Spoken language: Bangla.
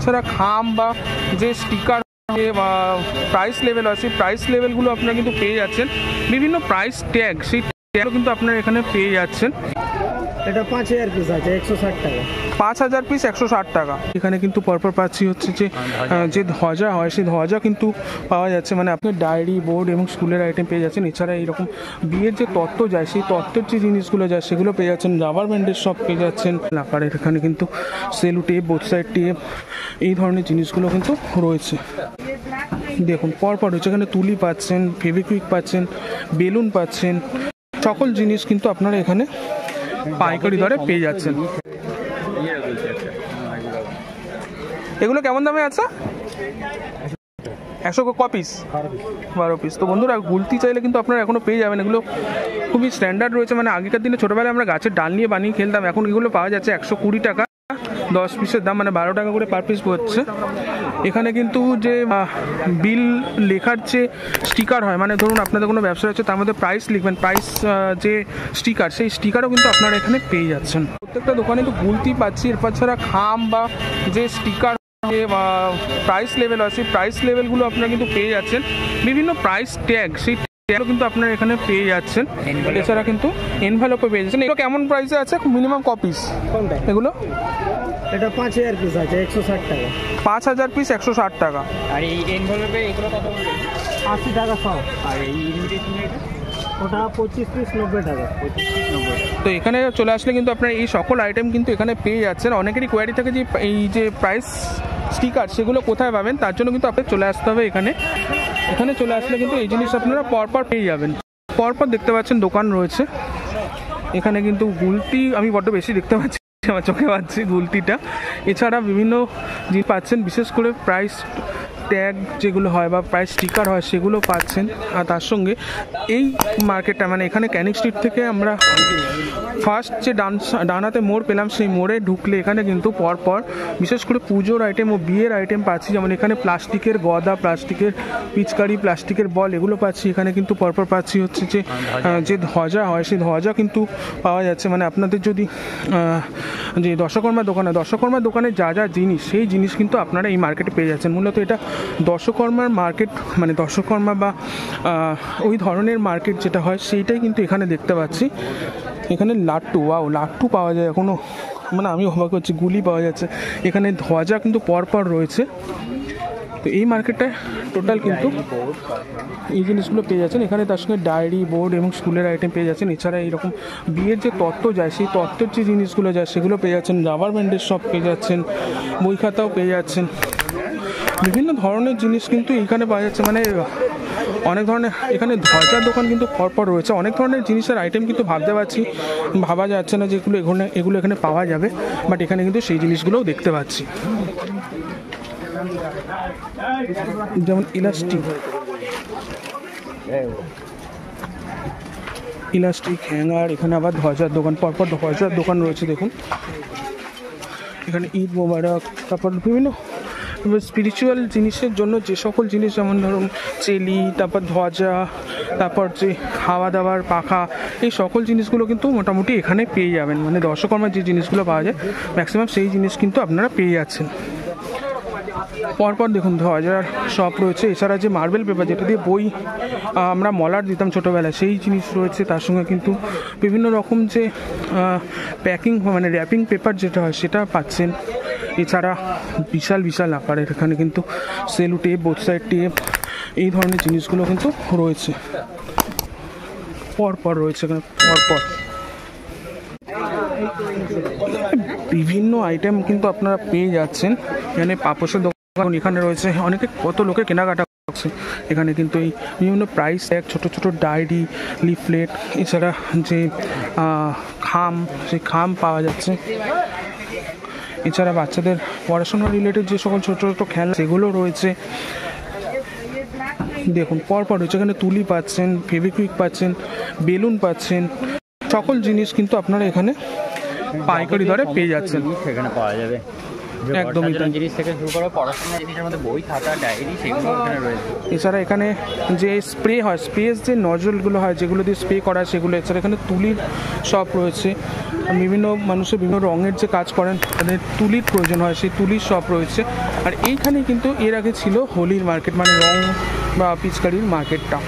এছাড়া খাম বা যে স্টিকার প্রাইস লেভেল আছে, প্রাইস লেভেলগুলো আপনারা কিন্তু পেয়ে যাচ্ছেন। বিভিন্ন প্রাইস ট্যাগ, সেই ট্যাগও কিন্তু আপনারা এখানে পেয়ে যাচ্ছেন। এটা 5000 পিস আছে 160 টাকা। 5000 পিস 160 টাকা। এখানে কিন্তু পরপর পাচ্ছি হচ্ছে যে ধ্বজা হয়, সেই ধ্বজা কিন্তু পাওয়া যাচ্ছে। মানে আপনি ডায়েরি, বোর্ড এবং স্কুলের আইটেম পেয়ে যাচ্ছেন। এছাড়া এইরকম বিয়ের যে তত্ত্ব যায়, সেই তত্ত্বের যে জিনিসগুলো যায় সেগুলো পেয়ে যাচ্ছেন। রাবার ব্যান্ডের সব পেয়ে যাচ্ছেন। আকারের এখানে কিন্তু cello tape, both side tape, এই ধরনের জিনিসগুলো কিন্তু রয়েছে। দেখুন পরপর রয়েছে, এখানে তুলি পাচ্ছেন, ফেভিকুইক পাচ্ছেন, বেলুন পাচ্ছেন। সকল জিনিস কিন্তু আপনারা এখানে পাইকারি দরে পেয়ে যাচ্ছেন। এগুলো কেমন দামে আছে? 100 কপিস, 12 পিস। তো বন্ধুরা, গুলতি চাইলে কিন্তু আপনারা এখনো পেয়ে যাবেন। এগুলো খুবই স্ট্যান্ডার্ড রয়েছে। মানে আগেকার দিনে ছোটোবেলায় আমরা গাছের ডাল নিয়ে বানিয়ে খেলতাম, এখন এগুলো পাওয়া যাচ্ছে 120 টাকা। 10 পিসের দাম, মানে 12 টাকা করে পার পিস পড়ছে। এখানে কিন্তু যে বিল লেখার যে স্টিকার হয়, মানে ধরুন আপনাদের কোনো ব্যবসা হচ্ছে, তার মধ্যে প্রাইস লিখবেন, প্রাইস যে স্টিকার, সেই স্টিকারও কিন্তু আপনারা এখানে পেয়ে যাচ্ছেন। প্রত্যেকটা দোকানে তো গুলতি পাচ্ছি, এরপর ছাড়া খাম বা যে স্টিকার প্রাইস লেভেল আছে, প্রাইস লেভেলগুলো আপনারা কিন্তু পেয়ে যাচ্ছেন। বিভিন্ন প্রাইস ট্যাগ, সেই ট্যাগও কিন্তু আপনারা এখানে পেয়ে যাচ্ছেন। এছাড়া কিন্তু এনভেলপও পেয়ে যাচ্ছেন। এগুলো কেমন প্রাইসে আছে? মিনিমাম কপিস এগুলো? এটা 5000 পিস আছে 160 টাকা। 5000 পিস 160 টাকা। আর এই এনভেলপে এগুলো কত বলবেন? 80 টাকা সব। আর এই ইনভিটেশন এটা? ওটা 25 পিস 90 টাকা। 25 পিস 90 টাকা। তো এখানে চলে আসলে কিন্তু আপনারা এই সকল আইটেম কিন্তু এখানে পেয়ে যাচ্ছেন। অনেকেরই কোয়ারি থাকে যে এই যে প্রাইস স্টিকার সেগুলো কোথায় পাবেন, তার জন্য কিন্তু আপনার চলে আসতে হবে এখানে। এখানে চলে আসলে কিন্তু এই জিনিস আপনারা পরপর পেয়ে যাবেন। পরপর দেখতে পাচ্ছেন দোকান রয়েছে। এখানে কিন্তু গুলতি আমি বড্ড বেশি দেখতে পাচ্ছি, আমার চোখে পাচ্ছি গুলতিটা। এছাড়া বিভিন্ন জিনিস পাচ্ছেন, বিশেষ করে প্রাইস ট্যাগ যেগুলো হয় বা প্রাইস স্টিকার হয় সেগুলো পাচ্ছেন। আর তার সঙ্গে এই মার্কেটটা, মানে এখানে ক্যানিং স্ট্রিট থেকে আমরা ফার্স্ট যে ডানাতে মোড় পেলাম, সেই মোড়ে ঢুকলে এখানে কিন্তু পরপর বিশেষ করে পুজোর আইটেম ও বিয়ের আইটেম পাচ্ছি। যেমন এখানে প্লাস্টিকের গদা, প্লাস্টিকের পিচকারি, প্লাস্টিকের বল, এগুলো পাচ্ছি। এখানে কিন্তু পরপর পাচ্ছি হচ্ছে যে ধ্বজা হয়, সেই ধ্বজা কিন্তু পাওয়া যাচ্ছে। মানে আপনাদের যদি যে দশকর্মার দোকানে যা যা জিনিস, সেই জিনিস কিন্তু আপনারা এই মার্কেটে পেয়ে যাচ্ছেন। মূলত এটা দশকর্মার মার্কেট, মানে দশকর্মা বা ওই ধরনের মার্কেট যেটা হয় সেইটাই কিন্তু এখানে দেখতে পাচ্ছি। এখানে লাট্টু পাওয়া যায় এখনও, মানে আমি অবাক হচ্ছি, গুলি পাওয়া যাচ্ছে। এখানে ধ্বজা কিন্তু পরপর রয়েছে। তো এই মার্কেটটায় টোটাল কিন্তু এই জিনিসগুলো পেয়ে যাচ্ছেন। এখানে তার সঙ্গে ডায়েরি, বোর্ড এবং স্কুলের আইটেম পেয়ে যাচ্ছেন। এছাড়া এইরকম বিয়ের যে তত্ত্ব যায়, সেই তত্ত্বের যে জিনিসগুলো যায় সেগুলো পেয়ে যাচ্ছেন। রাবার ব্যান্ডের সব পেয়ে যাচ্ছেন, বই খাতাও পেয়ে যাচ্ছেন। বিভিন্ন ধরনের জিনিস কিন্তু এখানে পাওয়া যাচ্ছে। মানে অনেক ধরনের এখানে ধ্বজার দোকান কিন্তু পরপর রয়েছে। অনেক ধরনের জিনিসের আইটেম কিন্তু ভাবা যাচ্ছে না যেগুলো এগুলো এখানে পাওয়া যাবে, বাট এখানে কিন্তু সেই জিনিসগুলোও দেখতে পাচ্ছি। যেমন ইলাস্টিক হ্যাঙ্গার, এখানে আবার ধ্বজার দোকান, পরপর ধ্বজার দোকান রয়েছে। দেখুন এখানে ঈদ মোবারক, তারপর বিভিন্ন স্পিরিচুয়াল জিনিসের জন্য যে সকল জিনিস, যেমন ধরুন চেলি, তারপর ধ্বজা, তারপর যে খাওয়া দাওয়ার পাখা, এই সকল জিনিসগুলো কিন্তু মোটামুটি এখানে পেয়ে যাবেন। মানে দশকর্মার যে জিনিসগুলো পাওয়া যায় ম্যাক্সিমাম সেই জিনিস কিন্তু আপনারা পেয়ে যাচ্ছেন। পরপর দেখুন ধ্বজার শপ রয়েছে। এছাড়া যে মার্বেল পেপার, যেটা দিয়ে বই আমরা মলার দিতাম ছোটোবেলায়, সেই জিনিস রয়েছে। তার সঙ্গে কিন্তু বিভিন্ন রকম যে প্যাকিং, মানে র্যাপিং পেপার যেটা হয়, সেটা পাচ্ছেন। এছাড়া বিশাল আকারের এখানে কিন্তু cello tape, both side tape, এই ধরনের জিনিসগুলো কিন্তু রয়েছে। পরপর রয়েছে এখানে পরপর বিভিন্ন আইটেম কিন্তু আপনারা পেয়ে যাচ্ছেন। এখানে পাপোশের দোকান এখানে রয়েছে, অনেকে কত লোকে কেনাকাটা করছে। এখানে কিন্তু এই বিভিন্ন প্রাইস ট্যাগ, ছোট ডায়েরি, লিফলেট, এছাড়া যে খাম, সেই খাম পাওয়া যাচ্ছে। এছাড়া বাচ্চাদের পড়াশোনা রিলেটেড যে সকল ছোট খেলা, সেগুলো রয়েছে। দেখুন পরপর রয়েছে, এখানে তুলি পাচ্ছেন, ফেভিকুইক পাচ্ছেন, বেলুন পাচ্ছেন। সকল জিনিস কিন্তু আপনারা এখানে পাইকারি দরে পেয়ে যাচ্ছেন। এখানে পাওয়া যাবে। একদমই তাই। জিনিস থেকে শুরু করে পড়াশোনার জিনিসের মধ্যে বই খাতা ডায়েরি সেগুলো এখানে রয়েছে। এছাড়া এখানে যে স্প্রে হয়, স্প্রের যে নজলগুলো হয় যেগুলো দিয়ে স্প্রে করা হয় সেগুলো, এছাড়া এখানে তুলির শপ রয়েছে। বিভিন্ন মানুষের বিভিন্ন রঙের যে কাজ করেন তাদের তুলির প্রয়োজন হয়, সেই তুলির শপ রয়েছে। আর এইখানে কিন্তু এর আগে ছিল হোলির মার্কেট, মানে রং বা পিচকারির মার্কেটটা।